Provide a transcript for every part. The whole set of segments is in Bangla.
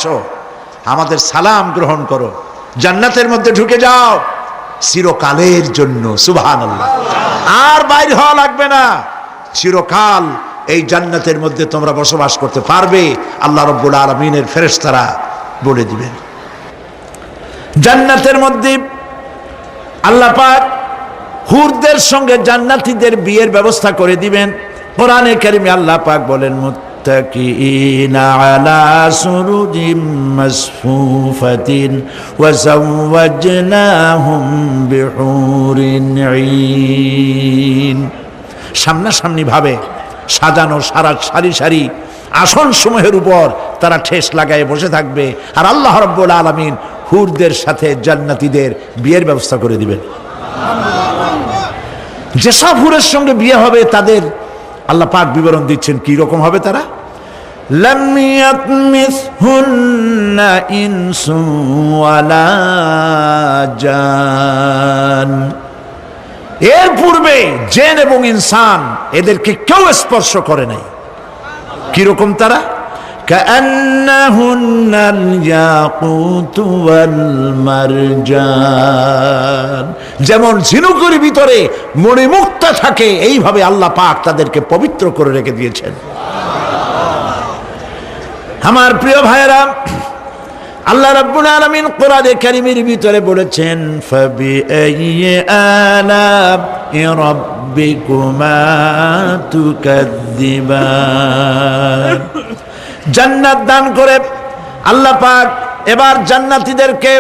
আসো, আমাদের সালাম গ্রহণ করো, জান্নাতের মধ্যে ঢুকে যাও চিরকালের জন্য। সুবহানাল্লাহ। আর বাইর হওয়া লাগবে না, চিরকাল এই জান্নাতের মধ্যে তোমরা বসবাস করতে পারবে। আল্লাহ রাব্বুল আলামিনের ফেরেশতারা বলে দিবেন। জান্নাতের মধ্যে আল্লাহ পাক হুরদের সঙ্গে জান্নাতীদের বিয়ের ব্যবস্থা করে দিবেন। কোরআনে কারিমে আল্লাহ পাক বলেন, মুত্তাকিইনা আলা সুরুজিম মাসফুফাতিন ওয়া যাওয়াজনাহুম বিহুরিন ঈন। সামনাসামনি ভাবে সাজানো সারি সারি আসন সমূহের উপর তারা ঠেস লাগায় বসে থাকবে, আর আল্লাহ রাব্বুল আলামিন হুরদের সাথে জান্নাতীদের বিয়ের ব্যবস্থা করে দিবেন। যেসব হুরের সঙ্গে বিয়ে হবে তাদের আল্লাহ পাক বিবরণ দিচ্ছেন কি রকম হবে তারা। লাম ইয়াতমিসহুন্না ইনসুন ওয়ালা জান। এর পূর্বে জিন এবং ইনসান এদেরকে কেউ স্পর্শ করে নাই। কি রকম তারা? কাআন্নাহুন্নাল ইয়াকুতু ওয়াল মারজান। যেমন ঝিনুকের ভিতরে মণিমুক্তা থাকে, এইভাবে আল্লাহ পাক তাদেরকে পবিত্র করে রেখে দিয়েছেন। আমার প্রিয় ভাইরা, আল্লাহ রাব্বুল আলামিন কোরআনে কারীমের ভিতরে বলেছেন, ফাবিআইয়ি আলা'i রাব্বিকুমা তুকাযযিবান। জান্নাত দান করে আল্লাহ পাক এবার জান্নাতীদেরকে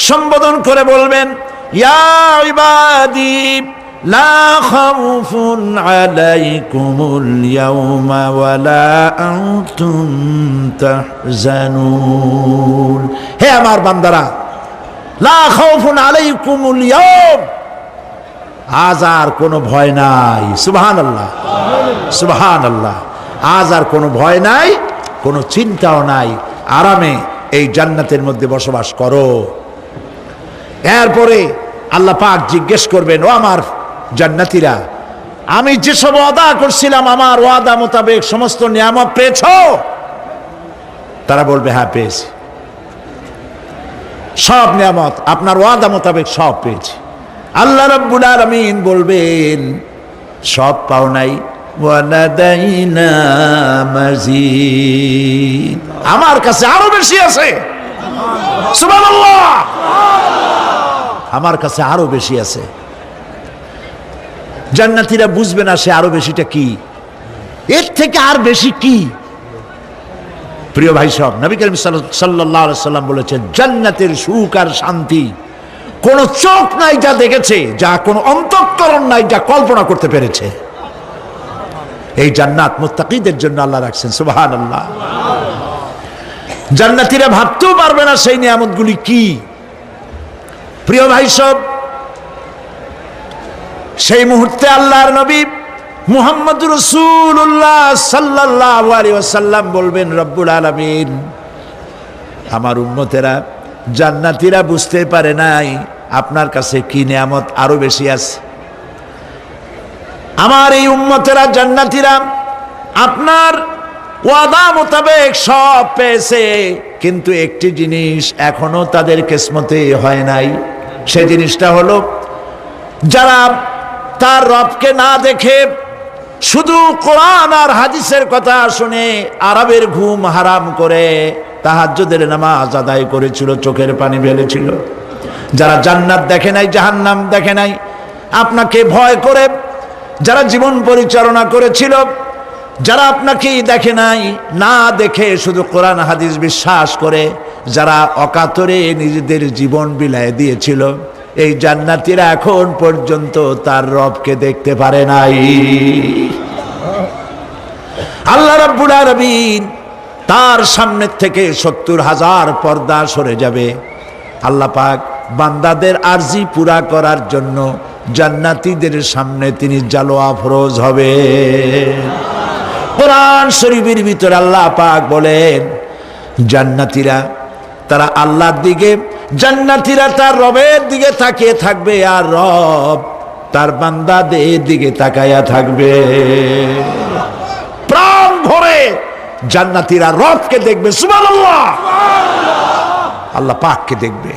সম্বোধন করে বলবেন, ইয়া ইবাদি লা খাউফুন আলাইকুমুল ইয়াওমা ওয়ালা আনতুম তাহজানুন। হে আমার বান্দারা, লা খাউফুন আলাইকুমুল ইয়াওম, আজ আর কোনো ভয় নাই। সুবহানাল্লাহ, সুবহানাল্লাহ। আজ আর কোনো ভয় নাই, কোনো চিন্তাও নাই, আরামে এই জান্নাতের মধ্যে বসবাস করো। এরপরে আল্লাহ পাক জিজ্ঞেস করবেন, ও আমার জান্নাতীরা, আমি যেসব ওয়াদা করছিলাম আমার ওয়াদা মোতাবেক সমস্ত নিয়ামত পেয়েছো? তারা বলবে, হ্যাঁ পেয়েছি, সব নিয়ামত আপনার ওয়াদা মোতাবেক সব পেয়েছি। আল্লাহ রাব্বুল আলামিন বলবেন, সব পাও নাই, ওয়ালাদাইনা মাজিদ, আমার কাছে আরো বেশি আছে। সুবহানাল্লাহ, আমার কাছে আরো বেশি আছে। জান্নাতীরা বুঝবে না সে আরো বেশিটা কি, এর থেকে আর বেশি কি। প্রিয় ভাই সব, নবী করিম সাল্লাল্লাহু আলাইহি সাল্লাম বলেছেন, জান্নাতের সুখ আর শান্তি কোন চোখ নাই যা দেখেছে, যা কোন অন্তঃকরণ নাই যা কল্পনা করতে পেরেছে। এই জান্নাত মুত্তাকিদের জন্য আল্লাহ রাখছেন। সুবহানাল্লাহ। জান্নাতীরা ভাবতেও পারবে না সেই নিয়ামতগুলি কি। প্রিয় ভাই সব, সেই মুহূর্তে আল্লাহর নবী মুহাম্মদুর রাসূলুল্লাহ সাল্লাল্লাহু আলাইহি ওয়াসাল্লাম বলবেন, রব্বুল আলামিন, আমার উম্মতেরা জান্নাতীরা বুঝতে পারে নাই আপনার কাছে কি নিয়ামত আরো বেশি আছে। আমার এই উম্মতেরা জান্নাতীরা আপনার ওয়াদা মোতাবেক সব পেয়েছে, কিন্তু একটি জিনিস এখনো তাদের কিসমতে হয় নাই। সে জিনিসটা হলো, যারা তার রবকে না দেখে শুধু কোরআন আর হাদিসের কথা শুনে আরবের ঘুম হারাম করে তাহাজ্জুদের নামাজ আদায় করেছিল, চোখের পানি ফেলেছিল, যারা জান্নাত দেখে নাই, জাহান্নাম দেখে নাই, আপনাকে ভয় করে যারা জীবন পরিচালনা করেছিল, যারা আপনাকে দেখে নাই, না দেখে শুধু কোরআন হাদিস বিশ্বাস করে যারা অকাতরে নিজেদের জীবন বিলায় দিয়েছিল, এই জান্নাতীরা এখন পর্যন্ত তার রবকে দেখতে পারে নাই। আল্লাহ রাব্বুল আলামিন তার সামনে থেকে ৭০,০০০ পর্দা সরে যাবে। আল্লাহ পাক বান্দাদের আরজি পুরা করার জন্য জান্নাতীদের সামনে তিনি জালোয়া ফরজ হবে। কোরআন শরীফের ভিতরে আল্লাহ পাক বলেন, জান্নাতীরা তারা আল্লাহর দিকে, জান্নাতীরা তার রবের দিকে তাকিয়ে থাকবে, আর রব তার বান্দাদের দিকে তাকায়া থাকবে। প্রাণ ভরে জান্নাতীরা রবকে দেখবে। সুবহানাল্লাহ। আল্লাহ পাককে দেখবে।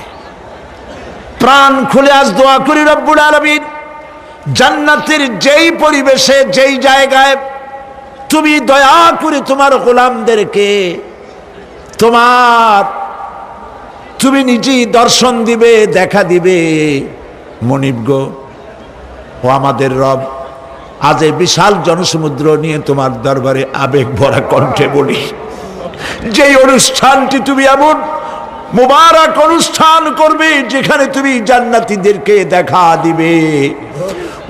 প্রাণ খুলে আজ দোয়া করি রব্বুল আলামিন, জান্নাতের যেই পরিবেশে যেই জায়গায় তুমি দয়া করে তোমার গোলামদেরকে তুমি নিজেই দর্শন দিবে, দেখা দিবে। মনিব গো, ও আমাদের রব, আজ এই বিশাল জনসমুদ্র নিয়ে তোমার দরবারে আবেগ ভরা কণ্ঠে বলি, যেই অনুষ্ঠানটি তুমি এমন মুবারক অনুষ্ঠান করবে যেখানে তুমি জান্নাতীদেরকে দেখা দিবে,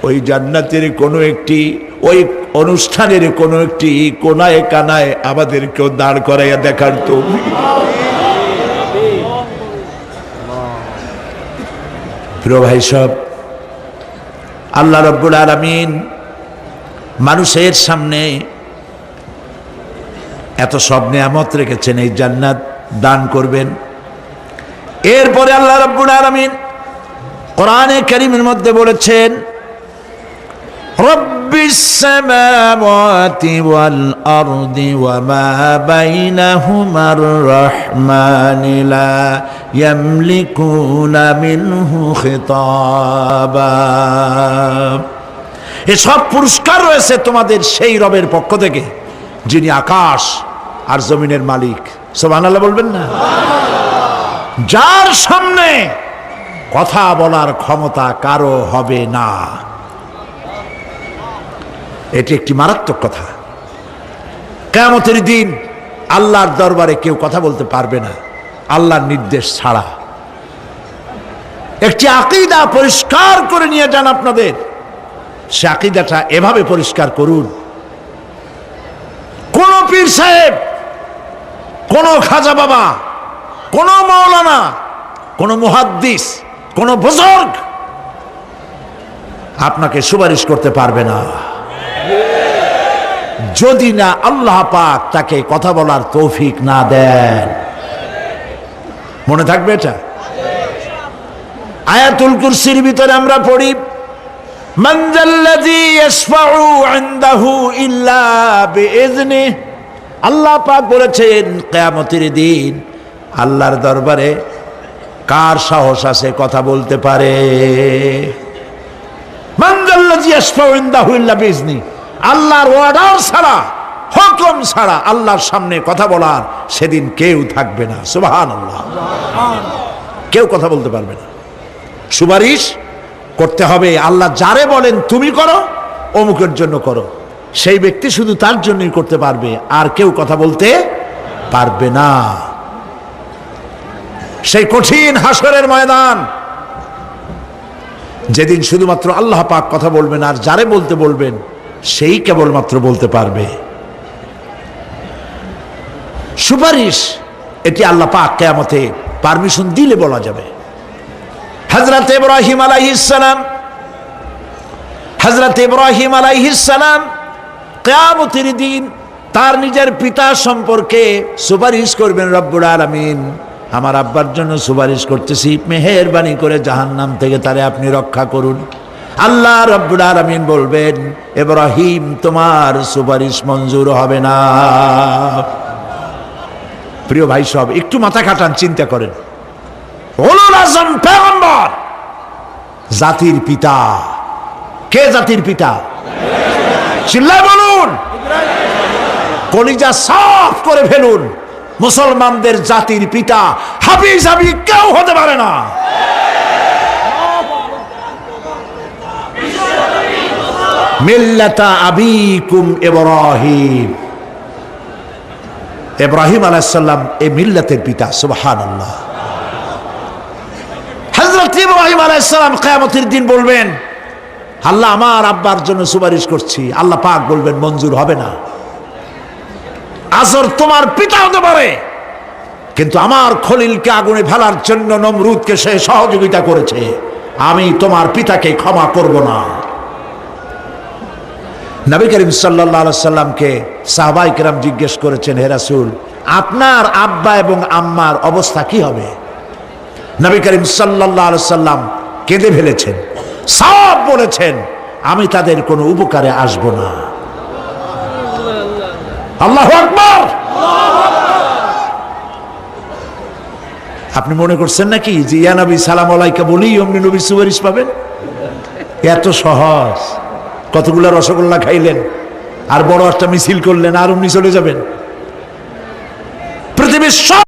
ওই জান্নাতের কোনো একটি, ওই অনুষ্ঠানের কোনো একটি কোনায় কানায় আমাদেরকেও দাঁড় করাইয়া দেখার তো। প্রিয় ভাই সব, আল্লাহ রাব্বুল আলামিন মানুষের সামনে এত সব নিয়ামত রেখেছেন, এই জান্নাত দান করবেন। এরপরে আল্লাহ রাব্বুল আলামিন কোরআনে কারীমের মধ্যে বলেছেন, রব্বিস সামাওয়াতি ওয়াল আরদি ওয়া মা বাইনাহুমার রাহমানি লা ইয়ামলিকুনা মিনহু খিতাবা। এসব পুরস্কার রয়েছে তোমাদের সেই রবের পক্ষ থেকে যিনি আকাশ আর জমিনের মালিক। সুবহানাল্লাহ বলবেন না? যার সামনে কথা বলার ক্ষমতা কারো হবে না। এটি একটি মারাত্মক কথা। কিয়ামতের দিন আল্লাহর দরবারে কেউ কথা বলতে পারবে না আল্লাহর নির্দেশ ছাড়া। একটি আকীদা পরিষ্কার করে নিয়ে যান আপনাদের, সে আকীদাটা এভাবে পরিষ্কার করুন, কোন পীর সাহেব, কোন খাজা বাবা, কোন মাওলানা, কোন মুহাদ্দিস, কোন বুজুর্গ আপনাকে সুপারিশ করতে পারবে না যদি না আল্লাহ পাক তাকে কথা বলার তৌফিক না দেন। মনে থাকবে এটা। আয়াতুল কুরসির ভিতরে আমরা পড়ি, মান যাল্লাযী ইয়াশফাউ ইনদাহু ইল্লা বিইযনিহি। আল্লাহ পাক বলেছেন কিয়ামতের দিন আল্লাহর দরবারে কার সাহস আছে কথা বলতে পারে? মান যাল্লাযী ইয়াশফাউ ইনদাহু ইল্লা বিইযনিহি। আল্লাহর অর্ডার ছাড়া, হুকুম ছাড়া আল্লাহর সামনে কথা বলার সেদিন কেউ থাকবে না। সুবহানাল্লাহ। কেউ কথা বলতে পারবে না। সুপারিশ করতে হবে আল্লাহ যারে বলেন তুমি করো, অমুকের জন্য করো, সেই ব্যক্তি শুধু তার জন্যই করতে পারবে, আর কেউ কথা বলতে পারবে না। সেই কঠিন হাসরের ময়দান, যেদিন শুধুমাত্র আল্লাহ পাক কথা বলবেন, আর যারে বলতে বলবেন সেই কেবলমাত্র বলতে পারবে। সুপারিশ এটি আল্লাহ পাক কিয়ামতে পারমিশন দিলে বলা যাবে। হযরত ইব্রাহিম আলাইহিস সালাম কিয়ামতের দিন তার নিজের পিতা সম্পর্কে সুপারিশ করবেন, রব্বুল আলামিন আমার আব্বার জন্য সুপারিশ করতেছি, মেহেরবানি করে জাহান্নাম থেকে তারে আপনি রক্ষা করুন। আল্লাহ রব্বুল আলামিন বলবেন, ইব্রাহিম তোমার সুপারিশ মঞ্জুর হবে না। প্রিয় ভাই সব, একটু মাথা খাটান, চিন্তা করেন। উলুল আযম পয়গম্বর, জাতির পিতা। কে জাতির পিতা? চিল্লায় বলুন, কলিজা সাফ করে ফেলুন। মুসলমানদের জাতির পিতা হাফিজ হাবি কেউ হতে পারে না। মিল্লাতা আবিকুম ইব্রাহিম। ইব্রাহিম আলাইহিস সালাম এই মিল্লাতের পিতা। সুবহানাল্লাহ। হযরত ইব্রাহিম আলাইহিস সালাম কিয়ামতের দিন বলবেন, আল্লাহ আমার আব্বার জন্য সুপারিশ করছি। আল্লাহ পাক বলবেন মঞ্জুর হবে না। আজর তোমার পিতা হতে পারে, কিন্তু আমার খলিলকে আগুনে ফেলার জন্য নমরুদকে সে সহযোগিতা করেছে, আমি তোমার পিতাকে ক্ষমা করব না। নবী করিম সাল্লাল্লাহু আলাইহি সাল্লামকে সাহাবায়ে কেরাম জিজ্ঞেস করেছেন, হে রাসূল আপনার আব্বা এবং আম্মার অবস্থা কি হবে? নবী করিম সাল্লাল্লাহু আলাইহি সাল্লাম কেঁদে ফেলেছেন, সব বলেছেন আমি তাদের কোনো উপকারে আসব না। আল্লাহু আকবার। আপনি মনে করছেন নাকি যে ইয়া নবী সালাম আলাইকা বলি অমনি নবীর সুপারিশ পাবেন? এত সহজ। কতগুলা রসগোল্লা খাইলেন আর বড় একটা মিছিল করলেন আর অমনি চলে যাবেন। পৃথিবীর সব